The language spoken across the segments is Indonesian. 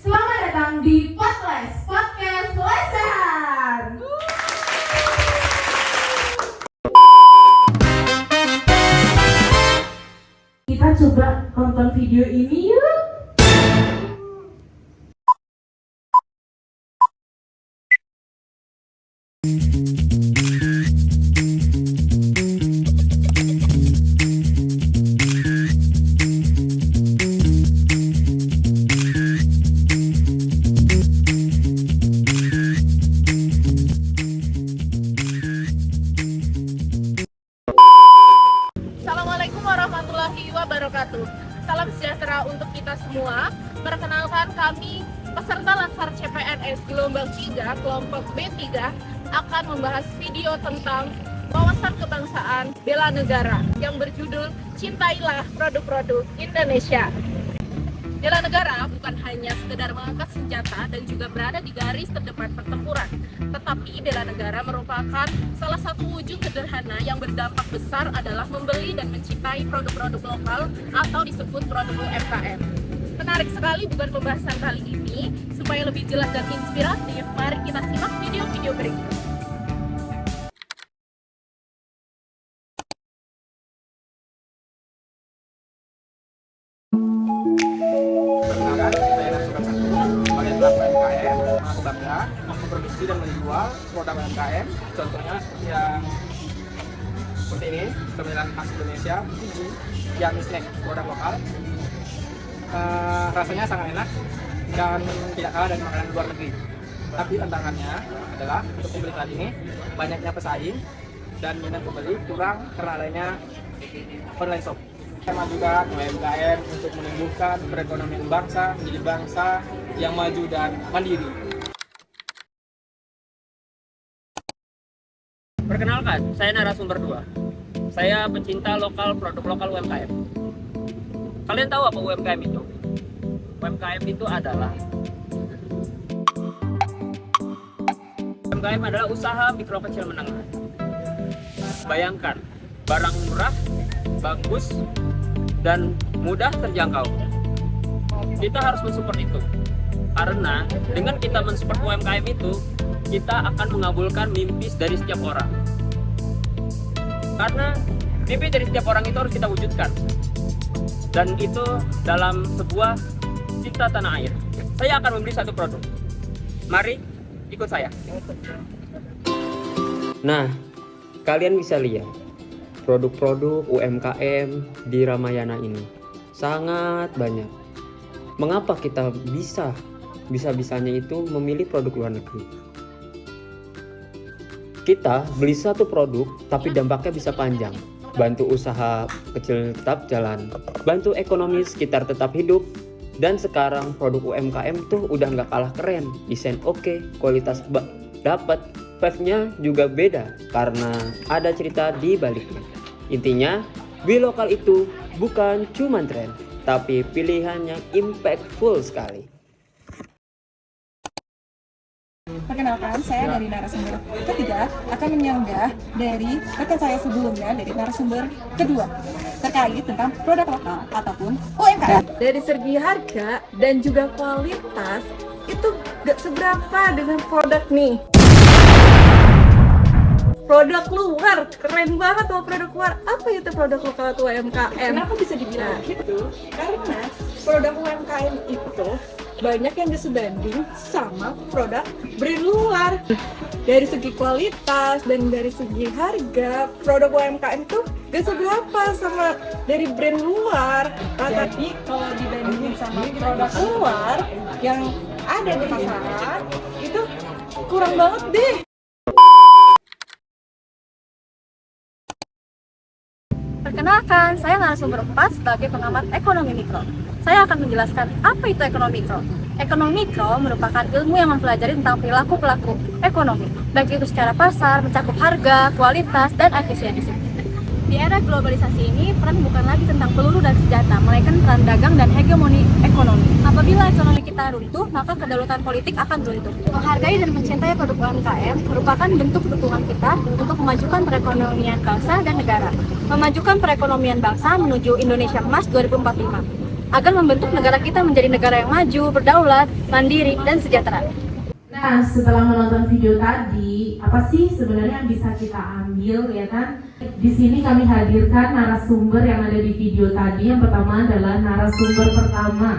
Selamat datang di Podcast Lesan. Kita coba nonton video ini yuk. Assalamualaikum warahmatullahi wabarakatuh. Salam sejahtera untuk kita semua. Perkenalkan, kami peserta Latsar CPNS Gelombang 3 kelompok B3 akan membahas video tentang wawasan kebangsaan bela negara yang berjudul Cintailah Produk-Produk Indonesia. Bela negara bukan hanya sekedar mengangkat senjata dan juga berada di garis terdepan pertempuran, tetapi bela negara merupakan salah satu wujud sederhana yang berdampak besar adalah membeli dan mencintai produk-produk lokal atau disebut produk UMKM. Menarik sekali bukan pembahasan kali ini. Supaya lebih jelas dan inspiratif, mari kita simak video-video berikut. Perkenalkan, saya Nasukan Satu sebagai pelaku UMKM. Aku bangga memproduksi dan menjual produk UMKM. Contohnya yang seperti ini, cemilan khas Indonesia, yakni snack produk lokal. Rasanya sangat enak dan tidak kalah dari makanan luar negeri. Tapi tantangannya adalah untuk pembeli saat ini banyaknya pesaing dan minat pembeli kurang karena adanya online shop. Saya majukan UMKM untuk menumbuhkan perekonomian bangsa menjadi bangsa yang maju dan mandiri. Perkenalkan, saya narasumber 2. Saya pencinta lokal produk lokal UMKM. Kalian tahu apa UMKM itu? UMKM itu adalah usaha mikro kecil menengah. Bayangkan, barang murah, bagus, dan mudah terjangkau. Kita harus mensupport itu. Karena dengan kita mensupport UMKM itu, kita akan mengabulkan mimpi dari setiap orang. Karena mimpi dari setiap orang itu harus kita wujudkan. Dan itu dalam sebuah cinta tanah air. Saya akan membeli satu produk. Mari ikut saya. Nah, kalian bisa lihat produk-produk UMKM di Ramayana ini sangat banyak. Mengapa kita bisa-bisanya itu memilih produk luar negeri? Kita beli satu produk tapi dampaknya bisa panjang. Bantu usaha kecil tetap jalan, bantu ekonomi sekitar tetap hidup. Dan sekarang produk UMKM tuh udah nggak kalah keren, desain oke, kualitas dapat, vibe-nya juga beda karena ada cerita di baliknya. Intinya, beli lokal itu bukan cuma tren, tapi pilihan yang impactful sekali. Perkenalkan, saya dari narasumber ketiga akan menyanggah dari rekan saya sebelumnya dari narasumber kedua terkait tentang produk lokal ataupun UMKM. Dari segi harga dan juga kualitas itu gak seberapa dengan produk nih. Produk luar, keren banget loh produk luar. Apa itu produk lokal atau UMKM? Kenapa bisa dibilang gitu? Karena produk UMKM itu banyak yang disebanding sama produk brand luar. Dari segi kualitas dan dari segi harga, produk UMKM itu gak seberapa sama dari brand luar. Tapi kalau dibandingin sama produk luar yang ada di pasaran, itu kurang banget deh. Perkenalkan, saya narasumber 4 sebagai pengamat ekonomi mikro. Saya akan menjelaskan apa itu ekonomi mikro. Ekonomi mikro merupakan ilmu yang mempelajari tentang perilaku-pelaku ekonomi, baik itu secara pasar, mencakup harga, kualitas, dan efisiensi. Di era globalisasi ini, peran bukan lagi tentang peluru dan senjata, melainkan peran dagang dan hegemoni ekonomi. Apabila ekonomi kita runtuh, maka kedaulatan politik akan runtuh. Menghargai dan mencintai produk UMKM merupakan bentuk dukungan kita untuk memajukan perekonomian bangsa dan negara. Memajukan perekonomian bangsa menuju Indonesia Emas 2045. agar membentuk negara kita menjadi negara yang maju, berdaulat, mandiri, dan sejahtera. Nah, setelah menonton video tadi, apa sih sebenarnya yang bisa kita ambil, ya kan? Di sini kami hadirkan narasumber yang ada di video tadi. Yang pertama adalah narasumber pertama,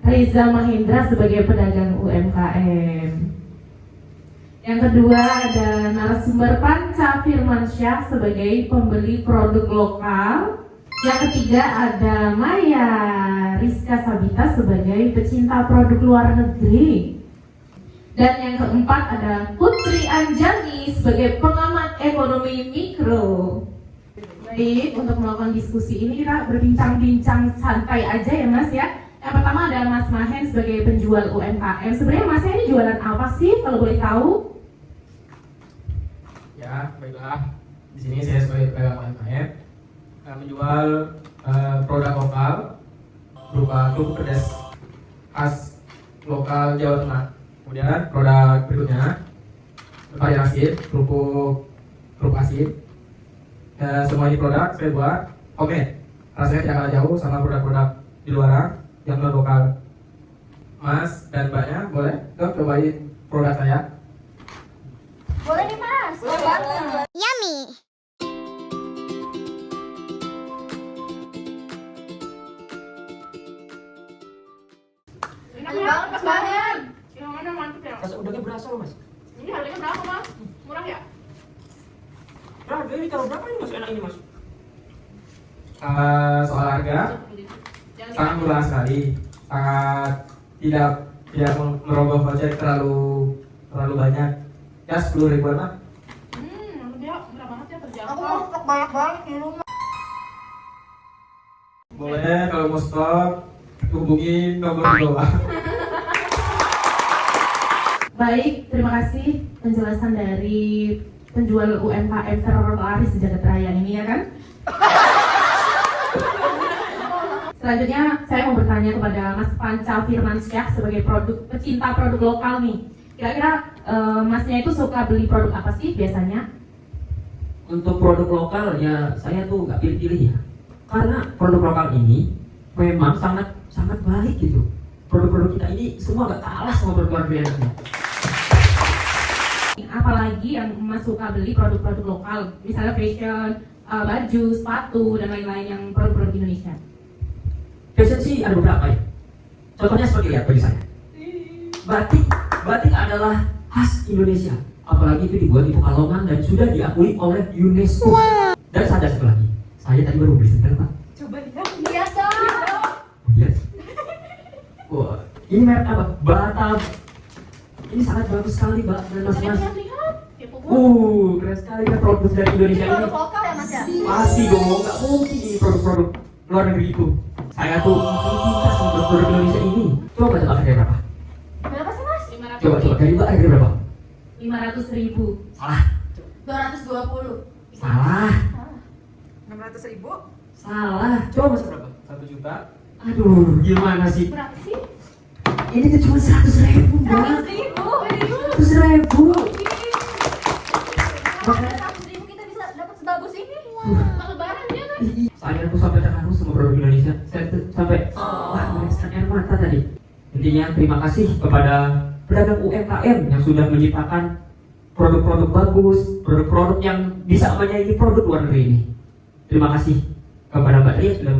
Reza Mahendra sebagai pedagang UMKM. Yang kedua ada narasumber Panca Firmansyah sebagai pembeli produk lokal. Yang ketiga ada Maya Rizka Sabita sebagai pecinta produk luar negeri. Dan yang keempat ada Putri Anjani sebagai pengamat ekonomi mikro. Baik, untuk melakukan diskusi ini kita berbincang-bincang santai aja ya Mas ya. Yang pertama ada Mas Mahen sebagai penjual UMKM. Sebenarnya Masnya ini jualan apa sih kalau boleh tahu? Ya, baiklah. Di sini saya sebagai pedagang UMKM menjual produk lokal berupa kerupuk pedas khas lokal Jawa Tengah. Kemudian produk berikutnya varian asin, kerupuk asin. Semua ini produk saya buat homemade. Rasanya tidak kalah jauh sama produk-produk di luar yang non lokal. Mas dan Mbaknya boleh dong cobain produk saya. Boleh nih Mas. Boleh banget. Yummy. Enak banget Mas Mahen. Yang mana mantep ya? Rasa udangnya berasa loh Mas. Ini harganya berapa Mas? Murah ya? Harga ini kalau berapa ini Mas enak ini Mas? Soal harga Jangan sangat murah sekali, sangat tidak merogoh kocek terlalu banyak. Ya 10 ribuan lah. dia murah banget ya, terjangkau. Aku mau stok banyak-banyak di rumah. Boleh kalau mau stok hubungi nomor di bawah. Baik, terima kasih penjelasan dari penjual UMKM terlaris di Jagat Raya ini ya kan. Selanjutnya saya mau bertanya kepada Mas Panca Firmansyah sebagai pecinta produk lokal nih. Kira-kira Masnya itu suka beli produk apa sih biasanya? Untuk produk lokal ya saya tuh nggak pilih-pilih ya, karena produk lokal ini memang sangat baik gitu. Produk-produk kita ini semua nggak kalah sama produk luar negeri. Apalagi yang Mas suka beli produk-produk lokal, misalnya fashion, baju, sepatu, dan lain-lain yang produk-produk Indonesia. Fashion sih ada beberapa ya. Contohnya seperti lihat bagi saya. Batik adalah khas Indonesia. Apalagi itu dibuat di Pekalongan dan sudah diakui oleh UNESCO. Dan ada satu lagi. Saya tadi baru beli sendal Pak. Coba lihat. Iya dong. Lihat. Wah, ini merek apa? Batam. Ini sangat bagus sekali Mbak dan Mas. Lihat. Kepo banget. Keren sekali kan produk dari Indonesia ini. Produk lokal ya Mas ya? Pasti dong, nggak mungkin ini produk-produk luar negeri itu. Saya tuh cinta sama produk Indonesia ini. Coba tebak harga berapa? Berapa sih Mas? 500 Coba dari Mbak harga berapa? 500.000. Salah. 220. Salah. 600.000. Salah. Coba Mas berapa? 1 juta. Aduh, gimana sih? Berapa sih? Ini tuh cuma 100.000 Mbak. 100.000. Makanya 100.000 kita bisa dapat sebagus ini. Pak Lebaran ya kan? Saya tuh sampai terharu sama produk Indonesia. Saya tuh sampai wah, meneteskan air mata tadi. Intinya terima kasih kepada pedagang UMKM yang sudah menciptakan produk-produk bagus, produk-produk yang bisa menyaingi produk luar negeri ini. Terima kasih kepada Mbak Ria sudah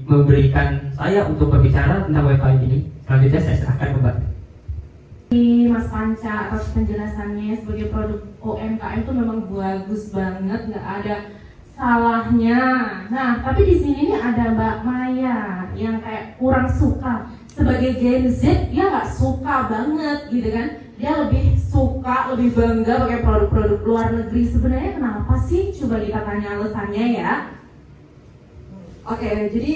memberikan saya untuk berbicara tentang UMKM ini. Selanjutnya saya serahkan ke Mbak. Mas Panca atas penjelasannya sebagai produk UMKM itu memang bagus banget, nggak ada salahnya. Nah, tapi di sini nih ada Mbak Maya yang kayak kurang suka. Sebagai Gen Z, dia nggak suka banget gitu kan. Dia lebih suka, lebih bangga pakai produk-produk luar negeri. Sebenarnya kenapa sih? Coba kita tanya alasannya ya. Oke, jadi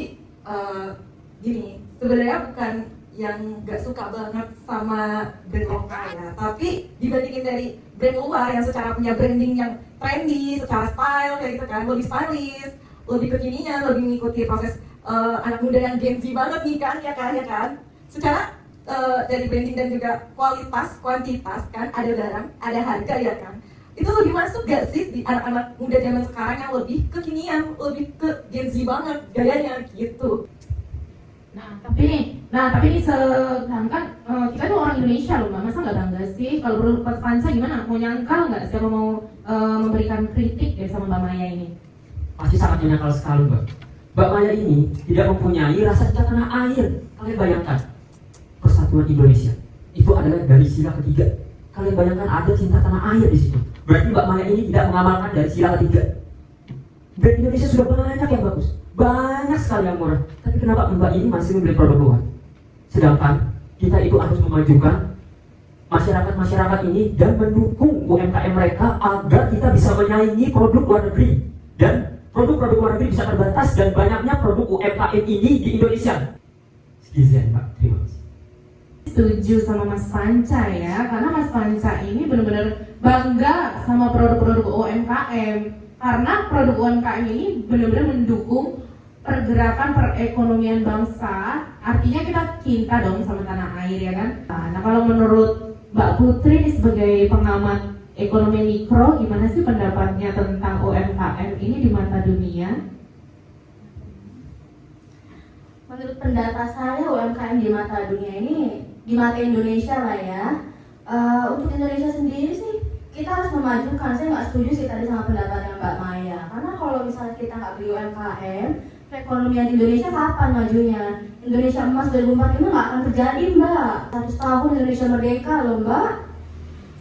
gini, sebenarnya bukan yang nggak suka banget sama brand lokal ya, tapi dibandingin dari brand luar yang secara punya branding yang trendy, secara style kayak gitu kan, lebih stylish, lebih kekinian, lebih mengikuti proses anak muda yang Gen Z banget nih kan, ya kan. Secara dari branding dan juga kualitas, kuantitas kan, ada barang, ada harga ya kan. Itu lebih masuk gak sih di anak-anak muda zaman sekarang yang lebih kekinian, lebih ke Gen Z banget gayanya gitu. Tapi ini sedangkan kita tuh orang Indonesia loh Mbak, masa nggak bangga sih? Kalau produk Panca gimana? Mau nyangkal nggak? Siapa mau memberikan kritik ya sama Mbak Maya ini? Pasti sangat menyangkal sekali Mbak. Mbak Maya ini tidak mempunyai rasa cinta tanah air. Kalian bayangkan, persatuan Indonesia itu adalah dari sila ketiga. Kalian bayangkan ada cinta tanah air di situ. Berarti Mbak Maya ini tidak mengamalkan dari sila ketiga. Brand Indonesia sudah banyak yang bagus, banyak sekali yang murah. Tapi kenapa Mbak ini masih membeli produk luar? Sedangkan kita itu harus memajukan masyarakat ini dan mendukung UMKM mereka agar kita bisa menyaingi produk luar negeri. Dan produk-produk luar negeri bisa terbatas dan banyaknya produk UMKM ini di Indonesia. Sekian Pak, terima kasih. Setuju sama Mas Panca ya, karena Mas Panca ini benar-benar bangga sama produk-produk UMKM. Karena produk UMKM ini benar-benar mendukung pergerakan perekonomian bangsa. Artinya kita cinta dong sama tanah air ya kan. Nah kalau menurut Mbak Putri ini sebagai pengamat ekonomi mikro, gimana sih pendapatnya tentang UMKM ini di mata dunia? Menurut pendapat saya UMKM di mata dunia ini, di mata Indonesia lah ya. Untuk Indonesia sendiri sih kita harus memajukan. Saya nggak setuju sih tadi sama pendapatnya Mbak Maya. Karena kalau misalnya kita nggak beli UMKM, perekonomian di Indonesia kapan majunya? Indonesia emas 2045 nggak akan terjadi Mbak. 100 tahun Indonesia merdeka loh Mbak.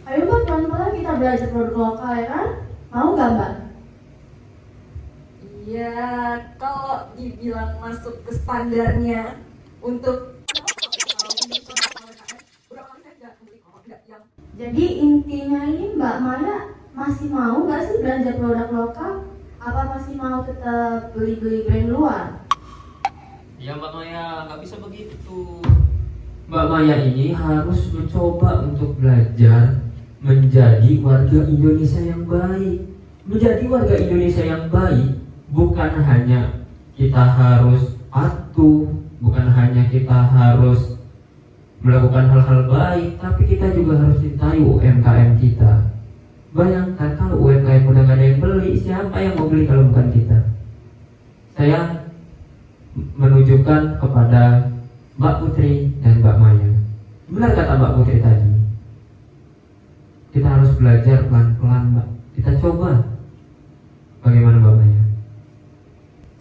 Ayo Mbak, pelan-pelan kita belajar produk lokal ya kan? Mau nggak Mbak? Iya, kalau dibilang masuk ke standarnya untuk jadi intinya ini Mbak Maya masih mau nggak sih belanja produk lokal? Apa masih mau tetap beli-beli brand luar? Ya Mbak Maya, nggak bisa begitu. Mbak Maya ini harus mencoba untuk belajar menjadi warga Indonesia yang baik. Menjadi warga Indonesia yang baik bukan hanya kita harus patuh, bukan hanya kita harus melakukan hal-hal baik, tapi kita juga harus cintai UMKM kita. Bayangkan kalau UMKM udah gak ada yang beli, siapa yang mau beli kalau bukan kita? Saya menunjukkan kepada Mbak Putri dan Mbak Maya. Benar kata Mbak Putri tadi, kita harus belajar pelan-pelan Mbak. Kita coba. Bagaimana Mbak Maya?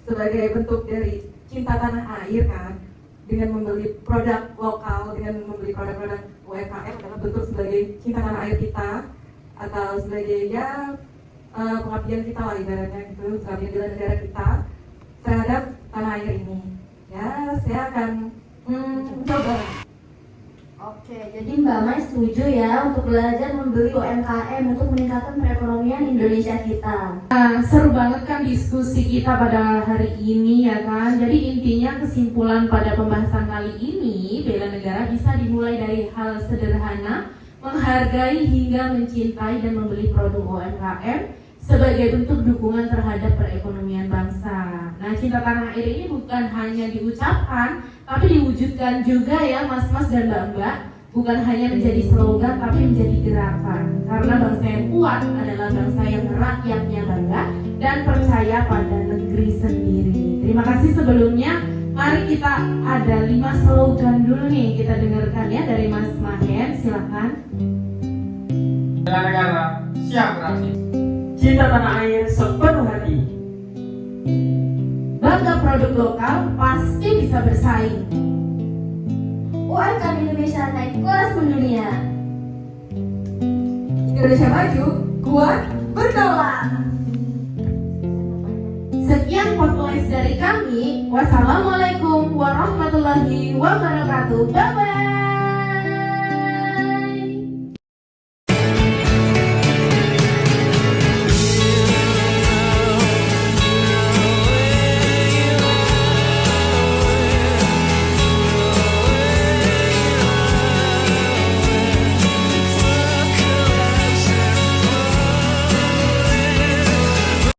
sebagai bentuk dari cinta tanah air kan, dengan membeli produk lokal, dengan membeli produk-produk UMKM adalah bentuk sebagai cinta tanah air kita, atau sebagai ya pengabdian kita lah ibaratnya gitu, pengabdian bela negara kita terhadap tanah air ini. Ya, saya akan mencoba. Oke, jadi Mbak Mai setuju ya untuk belajar membeli UMKM untuk meningkatkan perekonomian Indonesia kita. Nah, seru banget kan diskusi kita pada hari ini ya kan. Jadi intinya kesimpulan pada pembahasan kali ini, bela negara bisa dimulai dari hal sederhana, menghargai hingga mencintai dan membeli produk UMKM sebagai bentuk dukungan terhadap perekonomian bangsa. Nah, cinta tanah air ini bukan hanya diucapkan, tapi diwujudkan juga ya mas-mas dan mbak-mbak. Bukan hanya menjadi slogan, tapi menjadi gerakan. Karena bangsa yang kuat adalah bangsa yang rakyatnya bangga dan percaya pada negeri sendiri. Terima kasih sebelumnya. Mari kita ada 5 slogan dulu nih, kita dengarkan ya dari Mas Mahen, silakan. Bela negara siap beraksi. Cinta tanah air sepenuh hati. Bangga produk lokal pasti bisa bersaing. UMKM Indonesia naik kelas mendunia. Indonesia maju, kuat, Berdaulat. Sekian podcast dari kami. Wassalamualaikum warahmatullahi wabarakatuh. Bye bye.